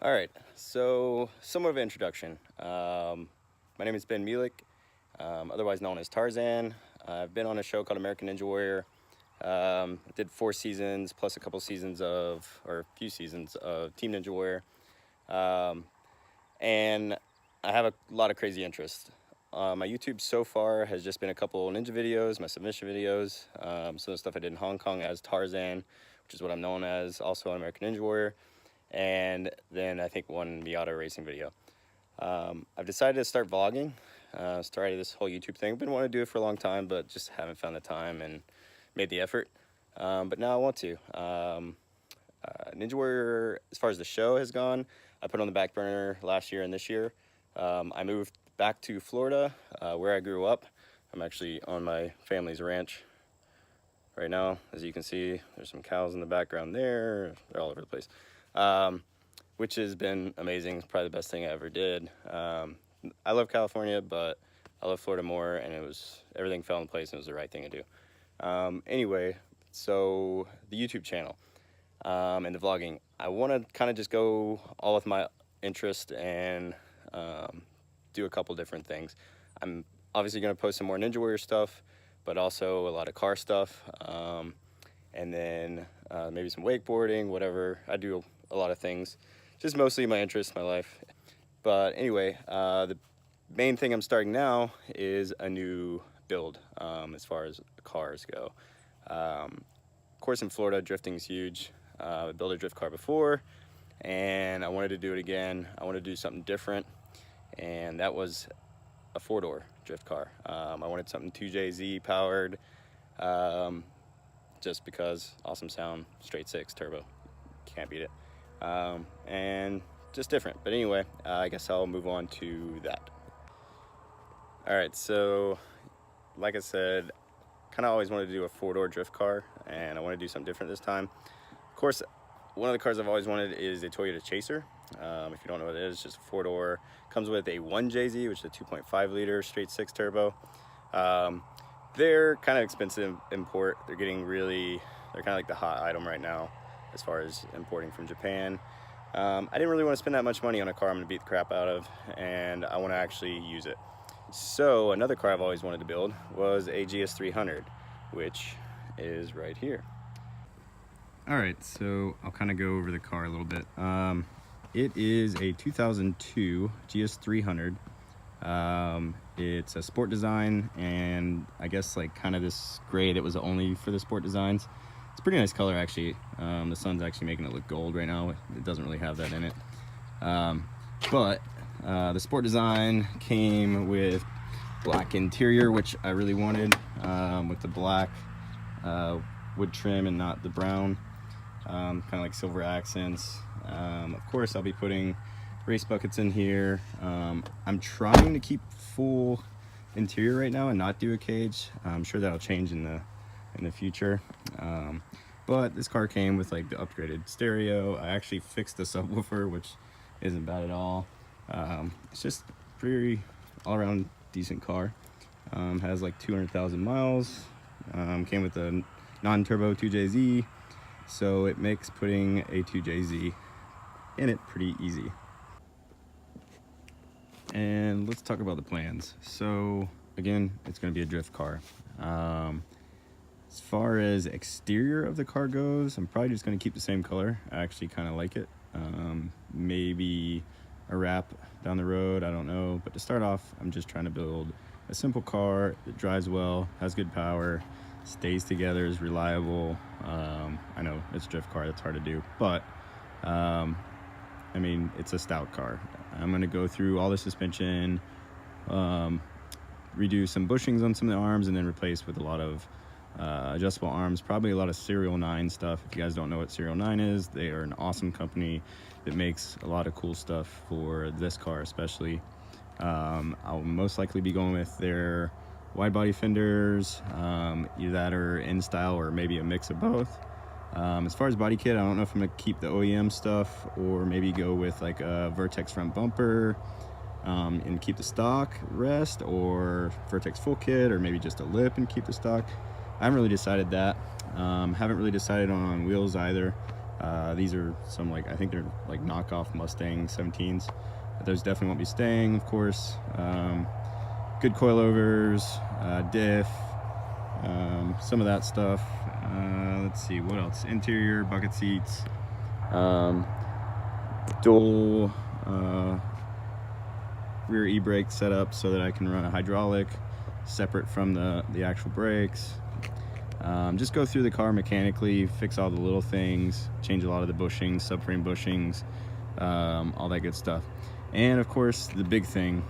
All right, so somewhat of an introduction. My name is Ben Mielik, otherwise known as Tarzan. I've been on a show called American Ninja Warrior. I did 4 seasons plus a couple seasons or a few seasons of Team Ninja Warrior. And I have a lot of crazy interests. My YouTube so far has just been a couple ninja videos, my submission videos, some of the stuff I did in Hong Kong as Tarzan, which is what I'm known as, also on American Ninja Warrior, and then I think one Miata racing video. I've decided to start vlogging, started this whole YouTube thing. I've been wanting to do it for a long time, but just haven't found the time and made the effort. But now I want to. Ninja Warrior, as far as the show has gone, I put on the back burner last year and this year. I moved back to Florida, where I grew up. I'm actually on my family's ranch right now. As you can see, there's some cows in the background there. They're all over the place, which has been amazing. It's probably the best thing I ever did. I love California, but I love Florida more, and everything fell in place and it was the right thing to do. Anyway, so the YouTube channel and the vlogging, I want to kind of just go all with my interest and do a couple different things. I'm obviously going to post some more Ninja Warrior stuff, but also a lot of car stuff, and then maybe some wakeboarding, whatever. I do a lot of things, just mostly my interest, my life. But anyway, the main thing I'm starting now is a new build as far as cars go. Of course, in Florida, drifting is huge. I built a drift car before, and I wanted to do it again. I wanted to do something different, and that was a 4-door drift car. I wanted something 2JZ powered, just because awesome sound, straight 6 turbo, can't beat it, and just different. But anyway, I guess I'll move on to that. All right, so like I said, kind of always wanted to do a 4-door drift car, and I want to do something different this time. Of course, one of the cars I've always wanted is a Toyota Chaser. If you don't know what it is, it's just a 4-door. Comes with a 1JZ, which is a 2.5 liter straight 6 turbo. They're kind of expensive to import. They're kind of like the hot item right now as far as importing from Japan. I didn't really want to spend that much money on a car I'm going to beat the crap out of, and I want to actually use it. So another car I've always wanted to build was a GS300, which is right here. All right, so I'll kind of go over the car a little bit. It is a 2002 GS300. It's a sport design, and I guess like kind of this gray that was only for the sport designs. It's a pretty nice color, actually. The sun's actually making it look gold right now. It doesn't really have that in it. But the sport design came with black interior, which I really wanted, with the black wood trim and not the brown, kind of like silver accents. Of course, I'll be putting race buckets in here. I'm trying to keep full interior right now and not do a cage. I'm sure that'll change in the future. But this car came with like the upgraded stereo. I actually fixed the subwoofer, which isn't bad at all. It's just pretty all-around decent car. Has like 200,000 miles. Came with a non-turbo 2JZ, so it makes putting a 2JZ in it pretty easy. And let's talk about the plans. So again, it's going to be a drift car. As far as exterior of the car goes, I'm probably just going to keep the same color. I actually kind of like it. Maybe a wrap down the road, I don't know. But to start off, I'm just trying to build a simple car that drives well, has good power, stays together, is reliable. I know it's a drift car, that's hard to do, but I mean, it's a stout car. I'm going to go through all the suspension, redo some bushings on some of the arms, and then replace with a lot of adjustable arms, probably a lot of Serial 9 stuff. If you guys don't know what Serial 9 is, they are an awesome company that makes a lot of cool stuff for this car especially. I'll most likely be going with their wide body fenders, either that or in style, or maybe a mix of both. As far as body kit, I don't know if I'm going to keep the OEM stuff or maybe go with like a Vertex front bumper and keep the stock rest, or Vertex full kit, or maybe just a lip and keep the stock. I haven't really decided that. Haven't really decided on wheels either. These are some, like, I think they're like knockoff Mustang 17s. But those definitely won't be staying, of course. Good coilovers, diff, some of that stuff. Let's see, what else? Interior, bucket seats, dual rear e-brake setup so that I can run a hydraulic separate from the actual brakes. Just go through the car mechanically, fix all the little things, change a lot of the bushings, subframe bushings, all that good stuff. And of course, the big thing,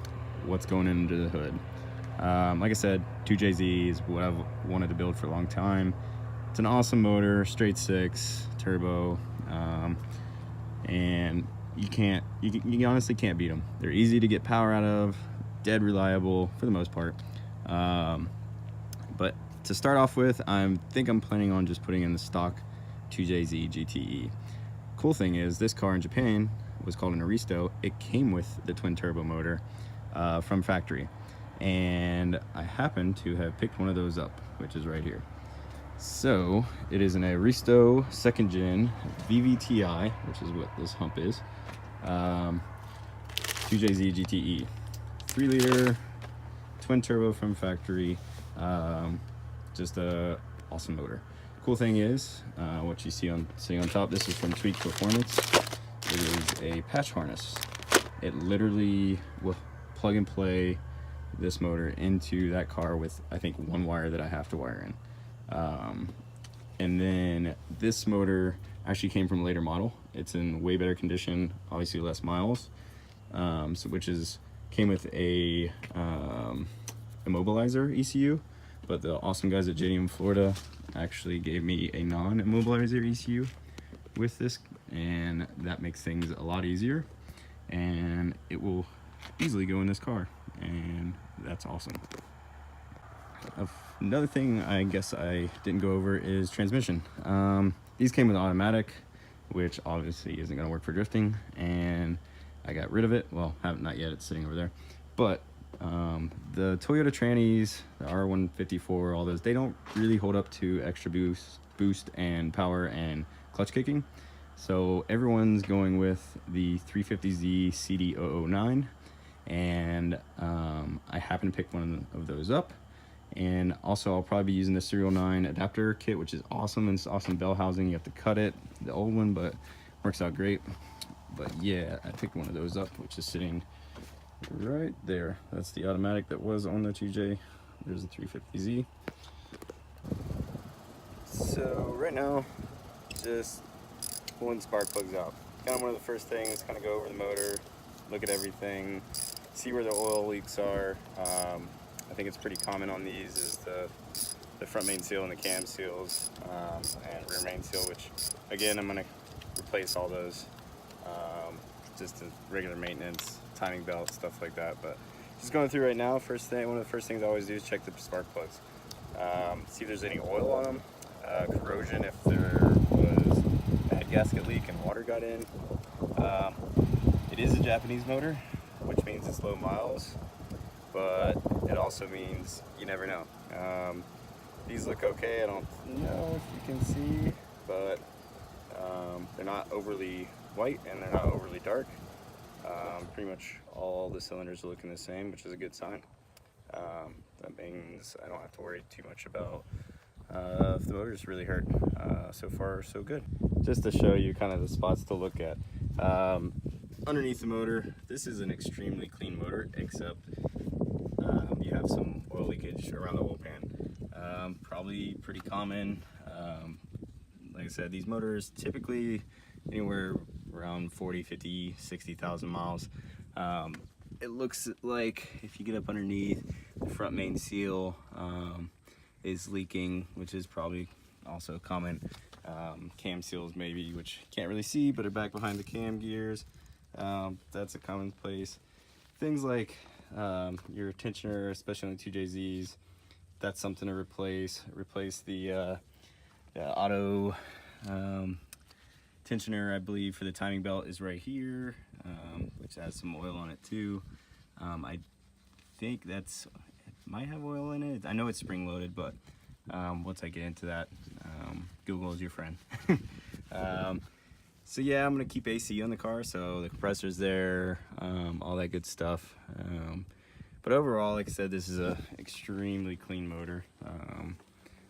what's going into the hood. Like I said, 2JZ is what I've wanted to build for a long time. It's an awesome motor, straight six, turbo, and you honestly can't beat them. They're easy to get power out of, dead reliable for the most part. But to start off with, I think I'm planning on just putting in the stock 2JZ GTE. Cool thing is, this car in Japan was called an Aristo. It came with the twin turbo motor from factory, and I happen to have picked one of those up, which is right here. So it is an Aristo 2nd gen VVTi, which is what this hump is. 2JZ GTE, 3-liter twin turbo from factory. Just a awesome motor. Cool thing is, what you see on top, this is from Tweak Performance. It is a patch harness. It literally will plug and play this motor into that car with, I think, one wire that I have to wire in. And then this motor actually came from a later model. It's in way better condition, obviously less miles, came with a immobilizer ECU, but the awesome guys at JDM Florida actually gave me a non-immobilizer ECU with this, and that makes things a lot easier, and it will easily go in this car, and that's awesome. Another thing I guess I didn't go over is transmission. These came with automatic, which obviously isn't going to work for drifting, and I got rid of it. Well, not yet, it's sitting over there. But the Toyota trannies, the R154, all those, they don't really hold up to extra boost and power and clutch kicking. So everyone's going with the 350Z CD009, and I happen to pick one of those up. And also I'll probably be using the Serial 9 adapter kit, which is awesome, and it's awesome bell housing. You have to cut it, the old one, but works out great. But yeah, I picked one of those up, which is sitting right there. That's the automatic that was on the 2J. There's the 350Z. So right now, just pulling spark plugs out. Kind of one of the first things, kind of go over the motor, look at everything, see where the oil leaks are. I think it's pretty common on these is the front main seal and the cam seals, and rear main seal, which again, I'm gonna replace all those, just in regular maintenance, timing belt, stuff like that. But just going through right now, first thing, one of the first things I always do is check the spark plugs. See if there's any oil on them, corrosion, if there was a head gasket leak and water got in. It is a Japanese motor, which means it's low miles, but it also means you never know. These look okay. I don't know if you can see, but they're not overly white and they're not overly dark. Pretty much all the cylinders are looking the same, which is a good sign. That means I don't have to worry too much about if the motor's really hurt. So far, so good. Just to show you kind of the spots to look at. Underneath the motor, this is an extremely clean motor, except you have some oil leakage around the oil pan. Probably pretty common. Like I said, these motors typically anywhere around 40, 50, 60,000 miles. It looks like if you get up underneath, the front main seal is leaking, which is probably also common. Cam seals maybe, which you can't really see, but are back behind the cam gears. That's a common place. Things like your tensioner, especially on the 2JZs, that's something to replace. Replace the auto tensioner, I believe, for the timing belt is right here, which has some oil on it too. I think it might have oil in it. I know it's spring loaded, but once I get into that, Google is your friend. So yeah, I'm gonna keep AC on the car, so the compressor's there, all that good stuff. But overall, like I said, this is a extremely clean motor.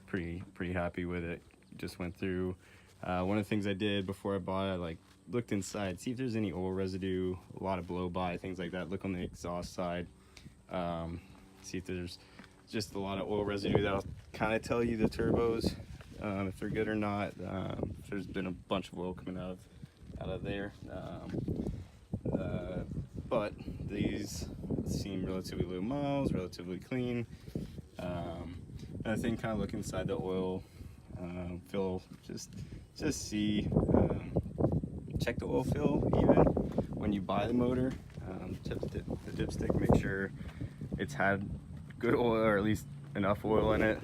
Pretty happy with it. Just went through. One of the things I did before I bought it, I like looked inside, see if there's any oil residue, a lot of blow by, things like that. Look on the exhaust side, see if there's just a lot of oil residue. That'll kind of tell you the turbos if they're good or not. If there's been a bunch of oil coming out of there, but these seem relatively low miles, relatively clean. Another thing, kind of look inside the oil, fill, just see, check the oil fill even when you buy the motor. Check the dipstick, make sure it's had good oil, or at least enough oil in it.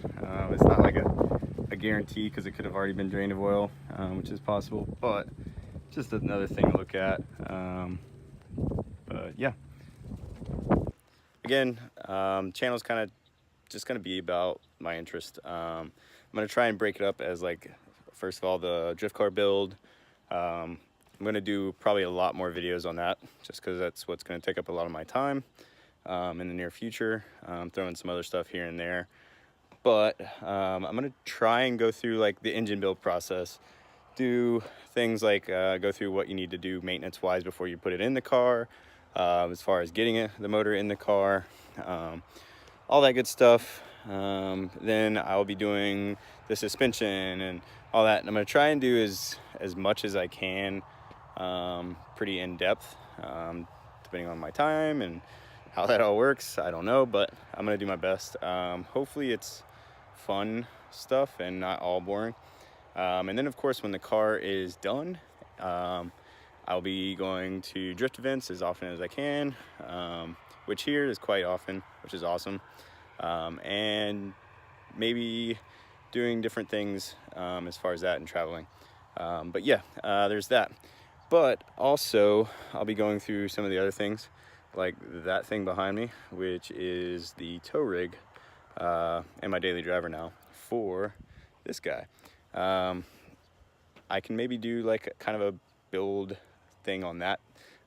It's not like a guarantee, because it could have already been drained of oil, which is possible, but just another thing to look at. But yeah, again, channel's kind of just going to be about my interest. I'm going to try and break it up as, like, first of all, the drift car build. I'm going to do probably a lot more videos on that, just because that's what's going to take up a lot of my time in the near future. Throwing some other stuff here and there, but I'm going to try and go through like the engine build process, do things like go through what you need to do maintenance wise before you put it in the car, as far as getting the motor in the car, all that good stuff. Then I'll be doing the suspension and all that, and I'm going to try and do as much as I can, pretty in depth, depending on my time and how that all works. I don't know, but I'm going to do my best. Hopefully it's fun stuff and not all boring. And then of course, when the car is done, I'll be going to drift events as often as I can, which here is quite often, which is awesome. And maybe doing different things as far as that and traveling. But yeah, there's that. But also, I'll be going through some of the other things, like that thing behind me, which is the tow rig and my daily driver now for this guy. I can maybe do like kind of a build thing on that,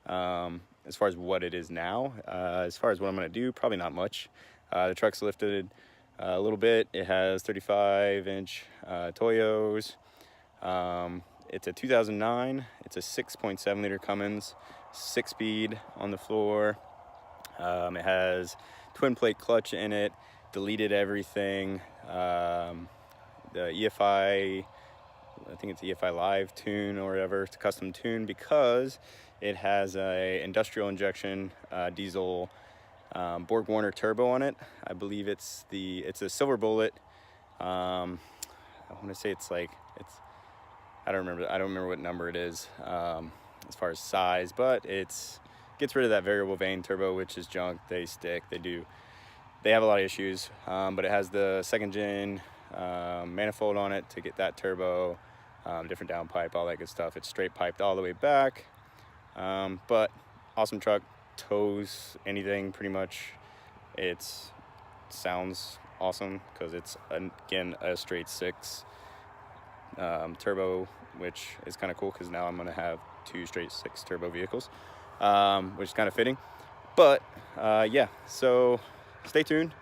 as far as what it is now. As far as what I'm going to do, probably not much. The truck's lifted a little bit. It has 35-inch Toyos. It's a 2009. It's a 6.7 liter Cummins, 6-speed on the floor. It has twin plate clutch in it. Deleted everything. The EFI, I think it's EFI Live tune or whatever. It's a custom tune because it has a industrial injection diesel Borg Warner turbo on it. I believe it's a silver bullet. I want to say I don't remember what number it is as far as size, but gets rid of that variable vane turbo, which is junk. They stick. They have a lot of issues, but it has the second gen manifold on it to get that turbo, different downpipe, all that good stuff. It's straight piped all the way back, but awesome truck. Tows anything pretty much. It sounds awesome because it's again a straight 6 turbo, which is kind of cool because now I'm going to have 2 straight 6 turbo vehicles, which is kind of fitting. But yeah, so stay tuned.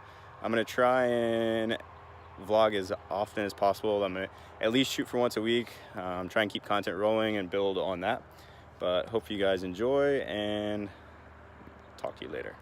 I'm going to try and vlog as often as possible. I'm going to at least shoot for once a week, try and keep content rolling and build on that. But hope you guys enjoy, and talk to you later.